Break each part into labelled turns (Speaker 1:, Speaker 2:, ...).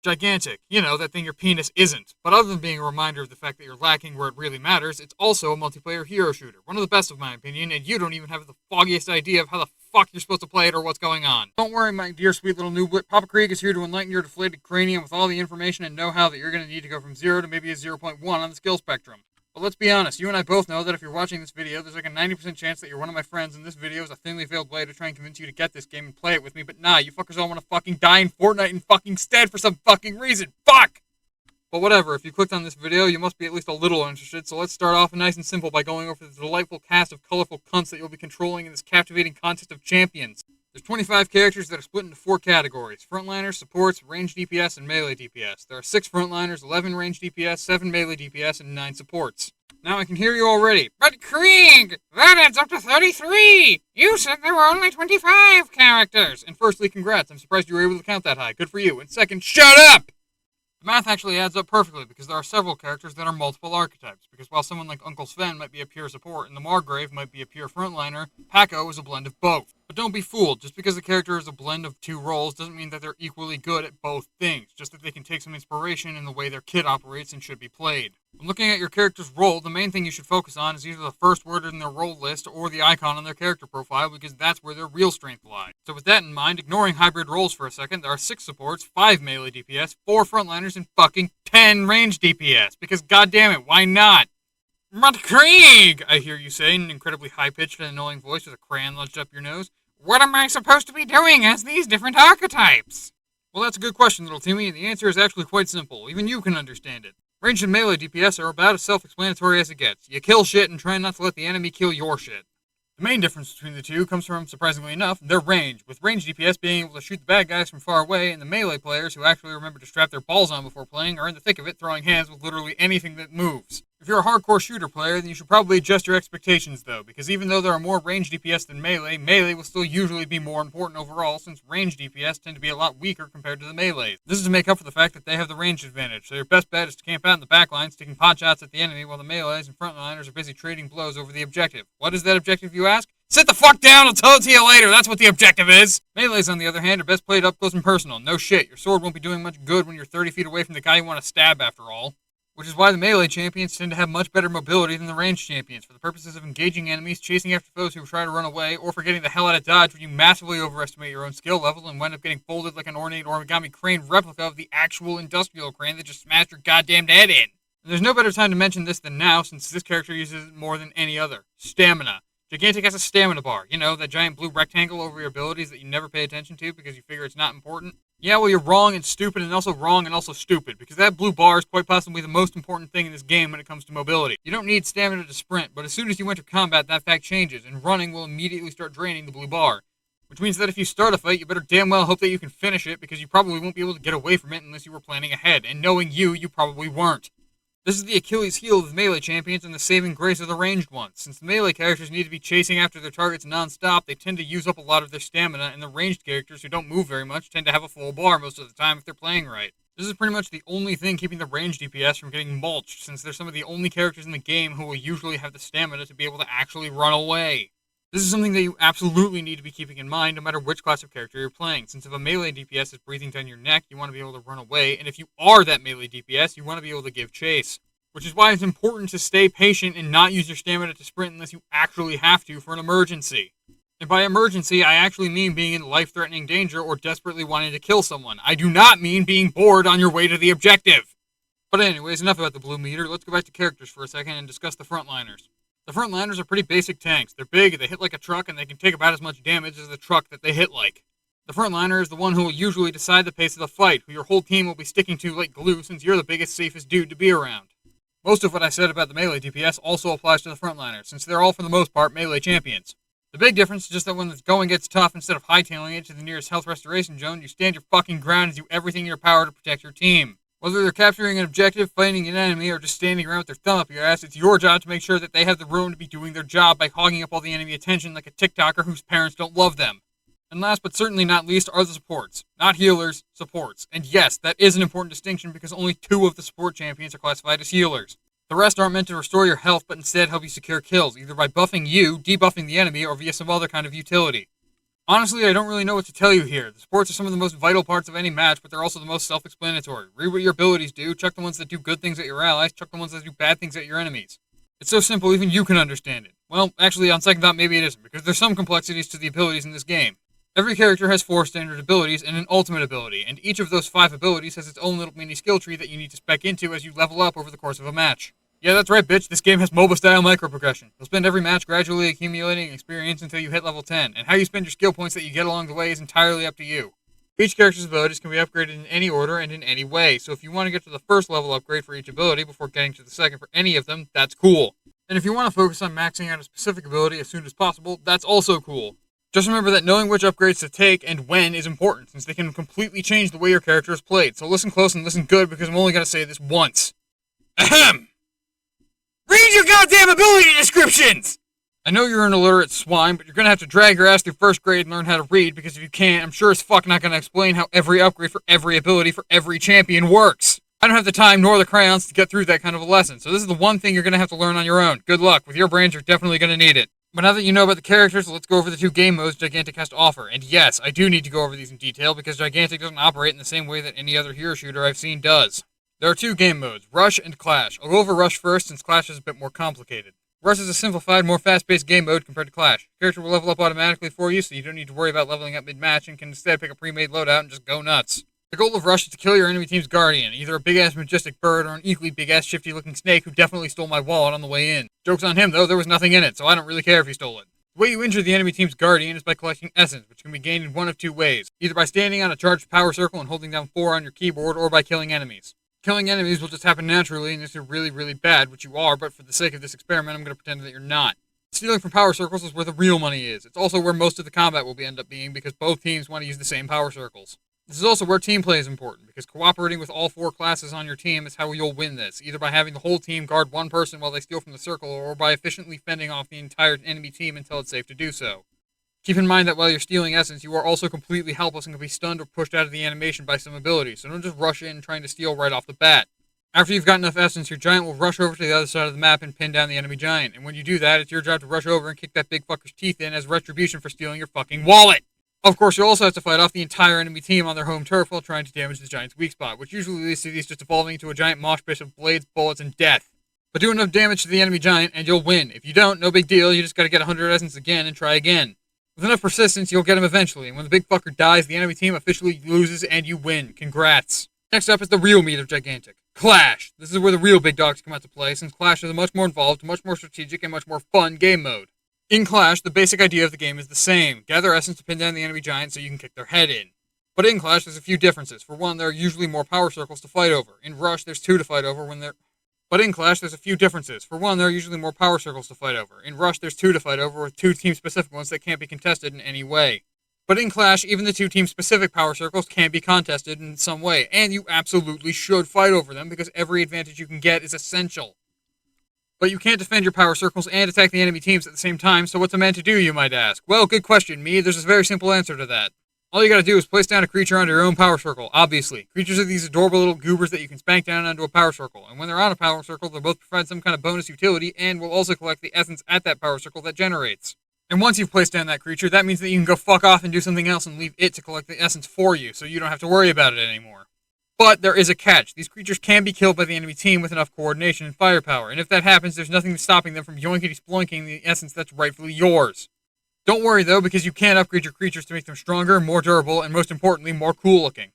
Speaker 1: Gigantic. You know, that thing your penis isn't. But other than being a reminder of the fact that you're lacking where it really matters, it's also a multiplayer hero shooter. One of the best of my opinion, and you don't even have the foggiest idea of how the fuck you're supposed to play it or what's going on. Don't worry, my dear sweet little nooblet. Papa Krieg is here to enlighten your deflated cranium with all the information and know-how that you're going to need to go from 0 to maybe a 0.1 on the skill spectrum. But let's be honest, you and I both know that if you're watching this video, there's like a 90% chance that you're one of my friends, and this video is a thinly veiled way to try and convince you to get this game and play it with me, but nah, you fuckers all want to fucking die in Fortnite in fucking stead for some fucking reason. Fuck! But whatever, if you clicked on this video, you must be at least a little interested, so let's start off nice and simple by going over the delightful cast of colorful cunts that you'll be controlling in this captivating contest of champions. There's 25 characters that are split into 4 categories: frontliners, supports, ranged DPS, and melee DPS. There are 6 frontliners, 11 ranged DPS, 7 melee DPS, and 9 supports. Now I can hear you already. But Krieg, that adds up to 33! You said there were only 25 characters! And firstly, congrats, I'm surprised you were able to count that high. Good for you. And second, shut up! The math actually adds up perfectly, because there are several characters that are multiple archetypes, because while someone like Uncle Sven might be a pure support and the Margrave might be a pure frontliner, Paco is a blend of both. But don't be fooled, just because a character is a blend of 2 roles doesn't mean that they're equally good at both things, just that they can take some inspiration in the way their kit operates and should be played. When looking at your character's role, the main thing you should focus on is either the first word in their role list or the icon on their character profile, because that's where their real strength lies. So with that in mind, ignoring hybrid roles for a second, there are 6 supports, 5 melee DPS, 4 frontliners, and fucking 10 ranged DPS, because goddammit, why not? But Krieg, I hear you say in an incredibly high-pitched and annoying voice with a crayon lodged up your nose. What am I supposed to be doing as these different archetypes? Well, that's a good question, little Timmy, and the answer is actually quite simple. Even you can understand it. Ranged and melee DPS are about as self-explanatory as it gets. You kill shit and try not to let the enemy kill your shit. The main difference between the two comes from, surprisingly enough, their range, with ranged DPS being able to shoot the bad guys from far away, and the melee players who actually remember to strap their balls on before playing are in the thick of it, throwing hands with literally anything that moves. If you're a hardcore shooter player, then you should probably adjust your expectations though, because even though there are more ranged DPS than melee, melee will still usually be more important overall, since ranged DPS tend to be a lot weaker compared to the melees. This is to make up for the fact that they have the ranged advantage, so your best bet is to camp out in the backline, taking pot shots at the enemy while the melees and frontliners are busy trading blows over the objective. What is that objective, you ask? Sit the fuck down, I'll tell it to you later, that's what the objective is! Melees, on the other hand, are best played up close and personal. No shit, your sword won't be doing much good when you're 30 feet away from the guy you want to stab after all. Which is why the melee champions tend to have much better mobility than the ranged champions, for the purposes of engaging enemies, chasing after foes who try to run away, or for getting the hell out of dodge when you massively overestimate your own skill level and wind up getting folded like an ornate origami crane replica of the actual industrial crane that just smashed your goddamn head in. And there's no better time to mention this than now, since this character uses it more than any other. Stamina. Gigantic has a stamina bar. You know, that giant blue rectangle over your abilities that you never pay attention to because you figure it's not important. Yeah, well, you're wrong and stupid and also stupid, because that blue bar is quite possibly the most important thing in this game when it comes to mobility. You don't need stamina to sprint, but as soon as you enter combat, that fact changes, and running will immediately start draining the blue bar. Which means that if you start a fight, you better damn well hope that you can finish it, because you probably won't be able to get away from it unless you were planning ahead, and knowing you, you probably weren't. This is the Achilles heel of the melee champions and the saving grace of the ranged ones. Since the melee characters need to be chasing after their targets non-stop, they tend to use up a lot of their stamina, and the ranged characters who don't move very much tend to have a full bar most of the time if they're playing right. This is pretty much the only thing keeping the ranged DPS from getting mulched, since they're some of the only characters in the game who will usually have the stamina to be able to actually run away. This is something that you absolutely need to be keeping in mind no matter which class of character you're playing, since if a melee DPS is breathing down your neck, you want to be able to run away, and if you are that melee DPS, you want to be able to give chase. Which is why it's important to stay patient and not use your stamina to sprint unless you actually have to for an emergency. And by emergency, I actually mean being in life-threatening danger or desperately wanting to kill someone. I do not mean being bored on your way to the objective. But anyways, enough about the blue meter. Let's go back to characters for a second and discuss the frontliners. The frontliners are pretty basic tanks. They're big, they hit like a truck, and they can take about as much damage as the truck that they hit like. The frontliner is the one who will usually decide the pace of the fight, who your whole team will be sticking to like glue since you're the biggest, safest dude to be around. Most of what I said about the melee DPS also applies to the frontliners, since they're all for the most part melee champions. The big difference is just that when the going gets tough, instead of hightailing it to the nearest health restoration zone, you stand your fucking ground and do everything in your power to protect your team. Whether they're capturing an objective, fighting an enemy, or just standing around with their thumb up your ass, it's your job to make sure that they have the room to be doing their job by hogging up all the enemy attention like a TikToker whose parents don't love them. And last but certainly not least are the supports. Not healers, supports. And yes, that is an important distinction because only 2 of the support champions are classified as healers. The rest aren't meant to restore your health, but instead help you secure kills, either by buffing you, debuffing the enemy, or via some other kind of utility. Honestly, I don't really know what to tell you here. The supports are some of the most vital parts of any match, but they're also the most self-explanatory. Read what your abilities do, check the ones that do good things at your allies, check the ones that do bad things at your enemies. It's so simple, even you can understand it. Well, actually, on second thought, maybe it isn't, because there's some complexities to the abilities in this game. Every character has 4 standard abilities and an ultimate ability, and each of those 5 abilities has its own little mini skill tree that you need to spec into as you level up over the course of a match. Yeah, that's right, bitch. This game has MOBA-style micro-progression. You'll spend every match gradually accumulating experience until you hit level 10, and how you spend your skill points that you get along the way is entirely up to you. Each character's abilities can be upgraded in any order and in any way, so if you want to get to the first level upgrade for each ability before getting to the second for any of them, that's cool. And if you want to focus on maxing out a specific ability as soon as possible, that's also cool. Just remember that knowing which upgrades to take and when is important, since they can completely change the way your character is played, so listen close and listen good because I'm only going to say this once. Ahem! Read your goddamn ability descriptions! I know you're an illiterate swine, but you're gonna have to drag your ass through first grade and learn how to read, because if you can't, I'm sure as fuck not gonna explain how every upgrade for every ability for every champion works. I don't have the time nor the crayons to get through that kind of a lesson, so this is the one thing you're gonna have to learn on your own. Good luck. With your brains, you're definitely gonna need it. But now that you know about the characters, let's go over the 2 game modes Gigantic has to offer. And yes, I do need to go over these in detail, because Gigantic doesn't operate in the same way that any other hero shooter I've seen does. There are 2 game modes, Rush and Clash. I'll go over Rush first, since Clash is a bit more complicated. Rush is a simplified, more fast-paced game mode compared to Clash. The character will level up automatically for you, so you don't need to worry about leveling up mid-match, and can instead pick a pre-made loadout and just go nuts. The goal of Rush is to kill your enemy team's Guardian, either a big-ass majestic bird or an equally big-ass shifty-looking snake who definitely stole my wallet on the way in. Joke's on him, though, there was nothing in it, so I don't really care if he stole it. The way you injure the enemy team's Guardian is by collecting Essence, which can be gained in one of 2 ways, either by standing on a charged power circle and holding down 4 on your keyboard, or by killing enemies. Killing enemies will just happen naturally unless you're really, really bad, which you are, but for the sake of this experiment, I'm going to pretend that you're not. Stealing from power circles is where the real money is. It's also where most of the combat will end up being, because both teams want to use the same power circles. This is also where team play is important, because cooperating with all 4 classes on your team is how you'll win this, either by having the whole team guard one person while they steal from the circle, or by efficiently fending off the entire enemy team until it's safe to do so. Keep in mind that while you're stealing Essence, you are also completely helpless and can be stunned or pushed out of the animation by some abilities, so don't just rush in trying to steal right off the bat. After you've got enough Essence, your giant will rush over to the other side of the map and pin down the enemy giant, and when you do that, it's your job to rush over and kick that big fucker's teeth in as retribution for stealing your fucking wallet! Of course, you'll also have to fight off the entire enemy team on their home turf while trying to damage the giant's weak spot, which usually leads to these just evolving into a giant mosh pit of blades, bullets, and death. But do enough damage to the enemy giant, and you'll win. If you don't, no big deal, you just gotta get 100 Essence again and try again. With enough persistence, you'll get him eventually, and when the big fucker dies, the enemy team officially loses and you win. Congrats. Next up is the real meat of Gigantic. Clash. This is where the real big dogs come out to play, since Clash is a much more involved, much more strategic, and much more fun game mode. In Clash, the basic idea of the game is the same. Gather Essence to pin down the enemy giant so you can kick their head in. But in Clash, there's a few differences. For one, there are usually more power circles to fight over. In Rush, there's 2 to fight over But in Clash, there's a few differences. For one, there are usually more power circles to fight over. In Rush, there's 2 to fight over, with 2 team-specific ones that can't be contested in any way. But in Clash, even the 2 team-specific power circles can be contested in some way, and you absolutely should fight over them, because every advantage you can get is essential. But you can't defend your power circles and attack the enemy teams at the same time, so what's a man to do, you might ask? Well, good question, me. There's a very simple answer to that. All you gotta do is place down a creature under your own power circle, obviously. Creatures are these adorable little goobers that you can spank down onto a power circle, and when they're on a power circle, they'll both provide some kind of bonus utility, and will also collect the essence at that power circle that generates. And once you've placed down that creature, that means that you can go fuck off and do something else and leave it to collect the essence for you, so you don't have to worry about it anymore. But there is a catch. These creatures can be killed by the enemy team with enough coordination and firepower, and if that happens, there's nothing stopping them from yoinkity-sploinking the essence that's rightfully yours. Don't worry, though, because you can upgrade your creatures to make them stronger, more durable, and most importantly, more cool-looking.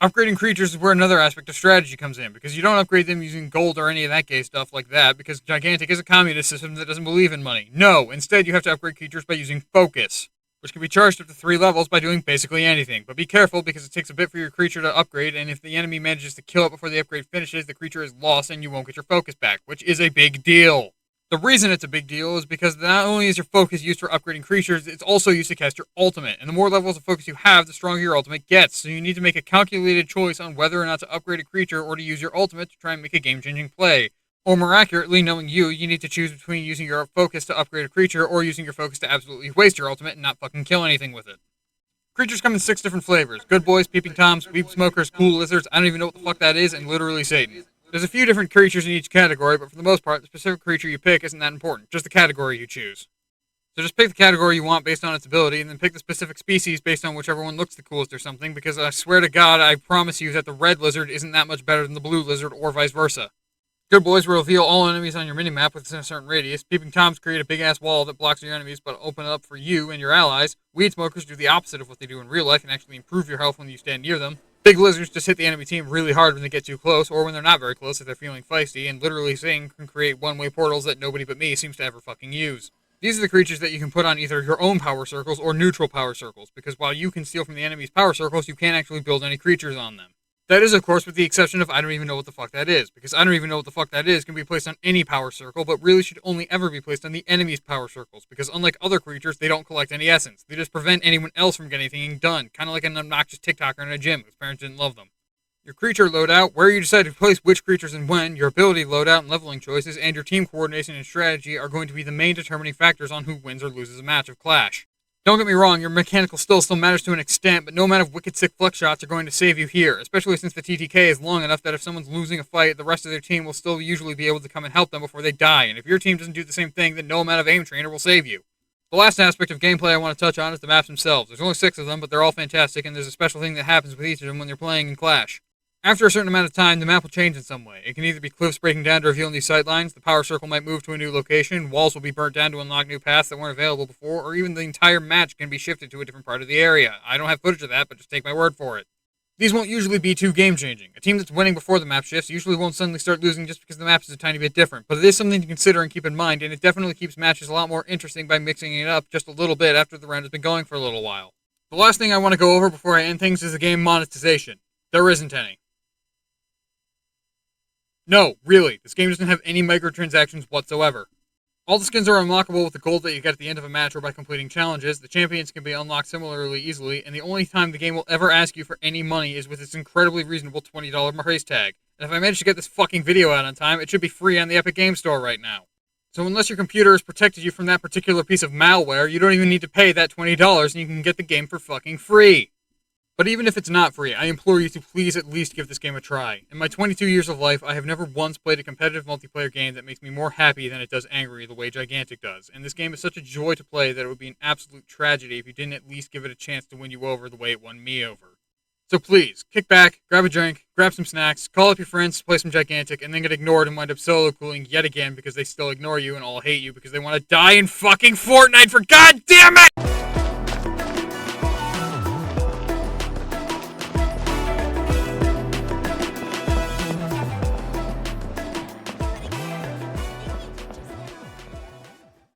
Speaker 1: Upgrading creatures is where another aspect of strategy comes in, because you don't upgrade them using gold or any of that gay stuff like that, because Gigantic is a communist system that doesn't believe in money. No, instead you have to upgrade creatures by using Focus, which can be charged up to 3 levels by doing basically anything. But be careful, because it takes a bit for your creature to upgrade, and if the enemy manages to kill it before the upgrade finishes, the creature is lost and you won't get your focus back, which is a big deal. The reason it's a big deal is because not only is your focus used for upgrading creatures, it's also used to cast your ultimate, and the more levels of focus you have, the stronger your ultimate gets, so you need to make a calculated choice on whether or not to upgrade a creature or to use your ultimate to try and make a game-changing play. Or more accurately, knowing you need to choose between using your focus to upgrade a creature or using your focus to absolutely waste your ultimate and not fucking kill anything with it. Creatures come in 6 different flavors: Good Boys, Peeping Toms, Weep Smokers, Cool Lizards, I don't even know what the fuck that is, and literally Satan. There's a few different creatures in each category, but for the most part, the specific creature you pick isn't that important, just the category you choose. So just pick the category you want based on its ability, and then pick the specific species based on whichever one looks the coolest or something, because I swear to God, I promise you that the red lizard isn't that much better than the blue lizard, or vice versa. Good boys will reveal all enemies on your minimap within a certain radius. Peeping Toms create a big-ass wall that blocks your enemies but open it up for you and your allies. Weed smokers do the opposite of what they do in real life and actually improve your health when you stand near them. Big lizards just hit the enemy team really hard when they get too close, or when they're not very close if they're feeling feisty, and literally saying can create one-way portals that nobody but me seems to ever fucking use. These are the creatures that you can put on either your own power circles or neutral power circles, because while you can steal from the enemy's power circles, you can't actually build any creatures on them. That is, of course, with the exception of I don't even know what the fuck that is, because I don't even know what the fuck that is can be placed on any power circle, but really should only ever be placed on the enemy's power circles, because unlike other creatures, they don't collect any essence. They just prevent anyone else from getting anything done, kind of like an obnoxious TikToker in a gym whose parents didn't love them. Your creature loadout, where you decide to place which creatures and when, your ability loadout and leveling choices, and your team coordination and strategy are going to be the main determining factors on who wins or loses a match of Clash. Don't get me wrong, your mechanical skill still matters to an extent, but no amount of wicked sick flex shots are going to save you here, especially since the TTK is long enough that if someone's losing a fight, the rest of their team will still usually be able to come and help them before they die, and if your team doesn't do the same thing, then no amount of aim trainer will save you. The last aspect of gameplay I want to touch on is the maps themselves. There's only 6 of them, but they're all fantastic, and there's a special thing that happens with each of them when you're playing in Clash. After a certain amount of time, the map will change in some way. It can either be cliffs breaking down to reveal new sightlines, the power circle might move to a new location, walls will be burnt down to unlock new paths that weren't available before, or even the entire match can be shifted to a different part of the area. I don't have footage of that, but just take my word for it. These won't usually be too game-changing. A team that's winning before the map shifts usually won't suddenly start losing just because the map is a tiny bit different, but it is something to consider and keep in mind, and it definitely keeps matches a lot more interesting by mixing it up just a little bit after the round has been going for a little while. The last thing I want to go over before I end things is the game monetization. There isn't any. No, really, this game doesn't have any microtransactions whatsoever. All the skins are unlockable with the gold that you get at the end of a match or by completing challenges, the champions can be unlocked similarly easily, and the only time the game will ever ask you for any money is with its incredibly reasonable $20 price tag. And if I manage to get this fucking video out on time, it should be free on the Epic Game Store right now. So unless your computer has protected you from that particular piece of malware, you don't even need to pay that $20 and you can get the game for fucking free. But even if it's not free, I implore you to please at least give this game a try. In my 22 years of life, I have never once played a competitive multiplayer game that makes me more happy than it does angry the way Gigantic does. And this game is such a joy to play that it would be an absolute tragedy if you didn't at least give it a chance to win you over the way it won me over. So please, kick back, grab a drink, grab some snacks, call up your friends, play some Gigantic, and then get ignored and wind up solo cooling yet again because they still ignore you and all hate you because they want to die in fucking Fortnite, for goddamn it!